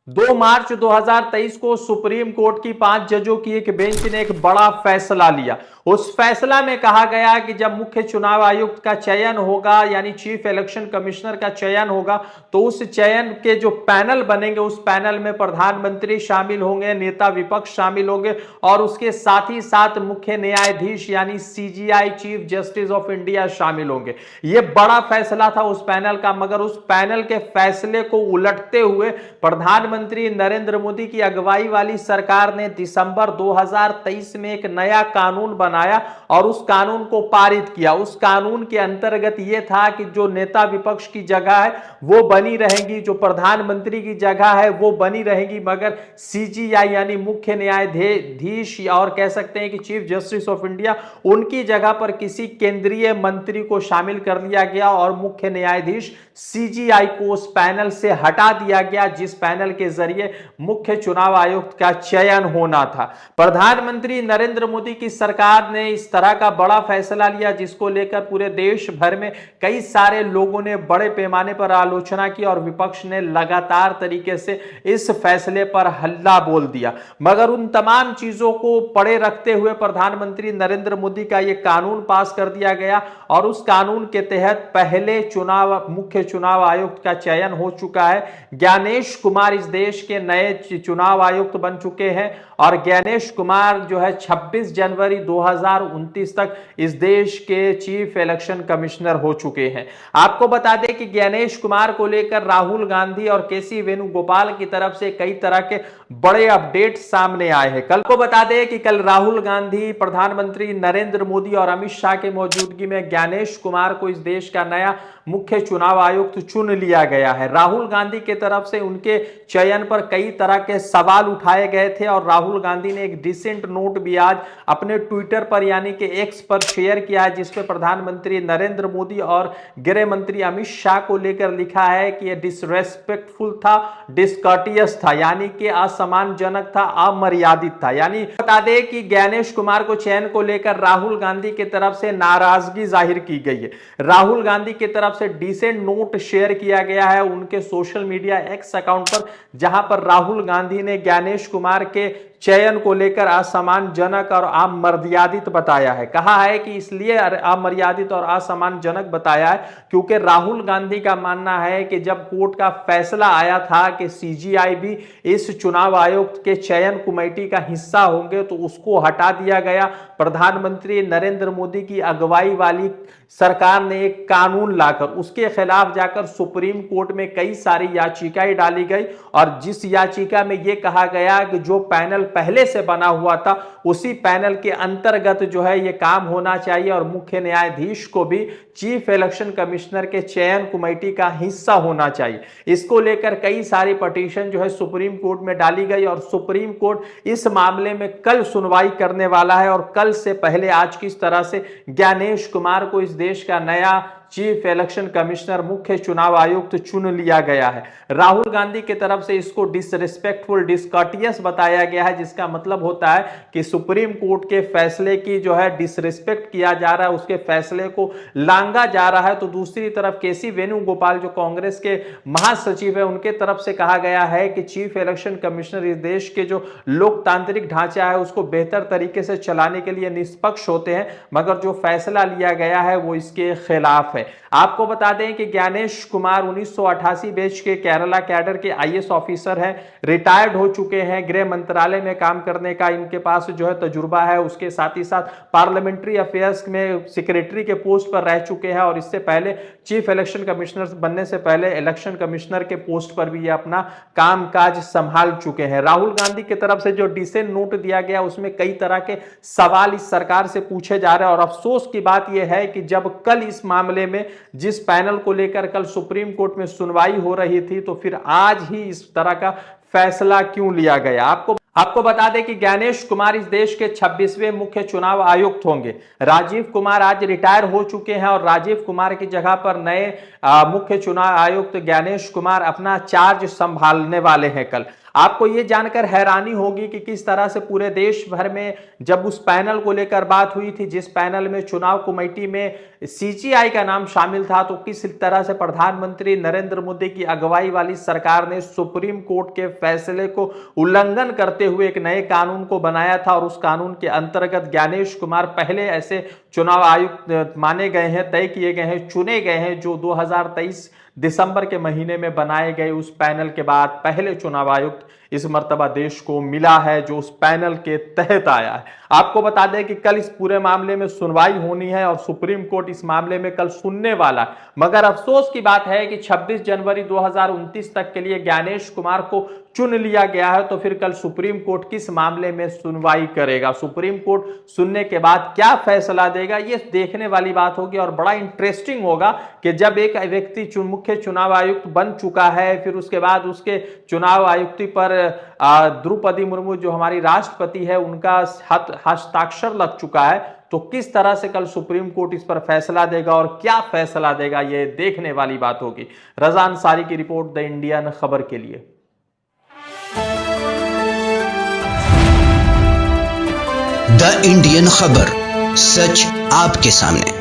2 मार्च 2023 को supreme court की 5 जजों की एक बेंच ने एक बड़ा फैसला लिया। उस फैसला में कहा गया कि जब मुख्य चुनाव आयुक्त का चयन होगा, यानी चीफ इलेक्शन कमिश्नर का चयन होगा, तो उस चयन के जो पैनल बनेंगे उस पैनल में प्रधानमंत्री शामिल होंगे, नेता विपक्ष शामिल होंगे और उसके साथ ही साथ मुख्य न्यायाधीश यानी CGI chief justice of India शामिल होंगे। यह बड़ा फैसला था उस पैनल का, मगर उस पैनल के फैसले को उलटते हुए प्रधानमंत्री नरेंद्र मोदी की अगुवाई वाली सरकार ने दिसंबर 2023 में एक नया कानून बनाया और उस कानून को पारित किया। उस कानून के अंतर्गत यह था कि जो नेता विपक्ष की जगह है वो बनी रहेगी, जो प्रधानमंत्री की जगह है वो बनी रहेगी, मगर सीजीआई यानी मुख्य न्यायाधीश और कह सकते हैं कि चीफ जस्टिस ऑफ इंडिया, उनकी जगह पर किसी केंद्रीय मंत्री को शामिल कर लिया गया और मुख्य न्यायाधीश सीजीआई को उस पैनल से हटा दिया गया जिस पैनल के जरिए मुख्य चुनाव आयुक्त का चयन होना था। प्रधानमंत्री नरेंद्र मोदी की सरकार ने इस तरह का बड़ा फैसला लिया जिसको लेकर पूरे देश भर में कई सारे लोगों ने बड़े पैमाने पर आलोचना की और विपक्ष ने लगातार तरीके से इस फैसले पर हल्ला बोल दिया। मगर उन तमाम चीजों को पड़े रखते हुए प्रधानमंत्री नरेंद्र मोदी का यह कानून पास कर दिया गया और उस कानून के तहत पहले मुख्य चुनाव आयुक्त का चयन हो चुका है। ज्ञानेश कुमार इस देश के नए चुनाव आयुक्त बन चुके हैं और ज्ञानेश कुमार जो है 26 जनवरी 2029 तक इस देश के चीफ इलेक्शन कमिश्नर हो चुके हैं। आपको बता दें कि ज्ञानेश कुमार को लेकर राहुल गांधी और केसी वेणुगोपाल की तरफ से कई तरह के बड़े अपडेट सामने आए हैं। कल को बता दें कि कल राहुल गांधी, प्रधानमंत्री नरेंद्र मोदी और अमित शाह की मौजूदगी में ज्ञानेश कुमार को इस देश का नया मुख्य चुनाव आयुक्त चुन लिया गया है। राहुल गांधी की तरफ से उनके चयन पर कई तरह के सवाल उठाए गए थे और राहुल गांधी ने एक डिसेंट नोट भी आज अपने ट्विटर पर यानी कि एक्स पर शेयर किया है जिसमें प्रधानमंत्री नरेंद्र मोदी और गृह मंत्री अमित शाह को लेकर लिखा है कि यह डिसरेस्पेक्टफुल था, डिसकर्टियस था, यानी कि असम्मानजनक था, अमर्यादित था। यानी बता दें कि ज्ञानेश कुमार को चयन को लेकर राहुल गांधी की तरफ से नाराजगी जाहिर की गई है। राहुल गांधी की तरफ से डिसेंट नोट शेयर किया गया है उनके सोशल मीडिया एक्स अकाउंट पर, जहां पर राहुल गांधी ने ज्ञानेश कुमार के चयन को लेकर असम्मानजनक और अमर्यादित बताया है। कहा है कि इसलिए अमर्यादित और असम्मानजनक बताया है क्योंकि राहुल गांधी का मानना है कि जब कोर्ट का फैसला आया था कि सीजीआई भी इस चुनाव आयुक्त के चयन कमेटी का हिस्सा होंगे तो उसको हटा दिया गया। प्रधानमंत्री नरेंद्र मोदी की अगुवाई वाली सरकार ने एक कानून लाकर उसके खिलाफ जाकर सुप्रीम कोर्ट में कई सारी याचिकाएं डाली गई और जिस याचिका में यह कहा गया कि जो पैनल पहले से बना हुआ था उसी पैनल के अंतर्गत जो है यह काम होना चाहिए और मुख्य न्यायाधीश को भी चीफ इलेक्शन कमिश्नर के चयन कमेटी का हिस्सा होना चाहिए। इसको लेकर कई सारी पिटीशन जो है सुप्रीम कोर्ट में डाली गई और सुप्रीम कोर्ट इस मामले में कल सुनवाई करने वाला है और कल से पहले आज किस तरह से ज्ञानेश कुमार को इस देश का नया चीफ इलेक्शन कमिश्नर, मुख्य चुनाव आयुक्त चुन लिया गया है। राहुल गांधी की तरफ से इसको डिसरिस्पेक्टफुल, डिसकर्टियस बताया गया है, जिसका मतलब होता है कि सुप्रीम कोर्ट के फैसले की जो है डिसरिस्पेक्ट किया जा रहा है, उसके फैसले को लांघा जा रहा है। तो दूसरी तरफ केसी वेणुगोपाल जो कांग्रेस के महासचिव है उनके तरफ से कहा गया है कि चीफ इलेक्शन कमिश्नर इस देश के जो लोकतांत्रिक ढांचा है उसको बेहतर तरीके से चलाने के लिए निष्पक्ष होते हैं, मगर जो फैसला लिया गया है वो इसके खिलाफ है। आपको बता दें कि ज्ञानेश कुमार 1988 बैच के केरला कैडर के आईएएस ऑफिसर हैं, रिटायर्ड हो चुके हैं, गृह मंत्रालय में काम करने का इनके पास जो है तजुर्बा है। उसके साथ ही साथ पार्लियामेंट्री अफेयर्स में सेक्रेटरी के पोस्ट पर रह चुके हैं और इससे पहले चीफ इलेक्शन कमिश्नर बनने से पहले इलेक्शन कमिश्नर के पोस्ट पर भी ये अपना कामकाज संभाल चुके हैं। राहुल गांधी की तरफ से जो डिसेंट नोट दिया गया उसमें कई तरह के सवाल इस सरकार से पूछे जा रहे हैं और अफसोस की बात यह है कि जब कल इस मामले में जिस पैनल को लेकर कल सुप्रीम कोर्ट में सुनवाई हो रही थी तो फिर आज ही इस तरह का फैसला क्यों लिया गया। आपको बता दें कि ज्ञानेश कुमार इस देश के 26वें मुख्य चुनाव आयुक्त होंगे। राजीव कुमार आज रिटायर हो चुके हैं और राजीव कुमार की जगह पर नए मुख्य चुनाव आयुक्त ज्ञानेश कुमार अपना चार्ज संभालने वाले हैं कल। आपको यह जानकर हैरानी होगी कि किस तरह से पूरे देश भर में जब उस पैनल को लेकर बात हुई थी, जिस पैनल में चुनाव कमेटी में सीजीआई का नाम शामिल था, तो किस तरह से प्रधानमंत्री नरेंद्र मोदी की अगुवाई वाली सरकार ने सुप्रीम कोर्ट के फैसले को उल्लंघन करते हुए एक नए कानून को बनाया था और उस कानून के अंतर्गत ज्ञानेश कुमार पहले ऐसे चुनाव आयुक्त माने गए हैं, तय किए गए हैं, चुने गए हैं, जो 2023 दिसंबर के महीने में बनाए गए उस पैनल के बाद पहले चुनाव आयुक्त इस मर्तबा देश को मिला है, जो उस पैनल के तहत आया है। आपको बता दें कि कल इस पूरे मामले में सुनवाई होनी है और सुप्रीम कोर्ट इस मामले में कल सुनने वाला है। मगर अफसोस की बात है कि 26 जनवरी 2029 तक के लिए ज्ञानेश कुमार को चुन लिया गया है, तो फिर कल सुप्रीम कोर्ट किस मामले में सुनवाई करेगा, सुप्रीम कोर्ट सुनने के बाद क्या फैसला देगा, ये देखने वाली बात होगी। और बड़ा इंटरेस्टिंग होगा कि जब एक व्यक्ति मुख्य चुनाव आयुक्त बन चुका है, फिर उसके बाद उसके चुनाव आयुक्ति पर द्रौपदी मुर्मू जो हमारी राष्ट्रपति है उनका हस्ताक्षर लग चुका है, तो किस तरह से कल सुप्रीम कोर्ट इस पर फैसला देगा और क्या फैसला देगा, ये देखने वाली बात होगी। रजा अंसारी की रिपोर्ट, द इंडियन खबर के लिए। द इंडियन खबर, सच आपके सामने।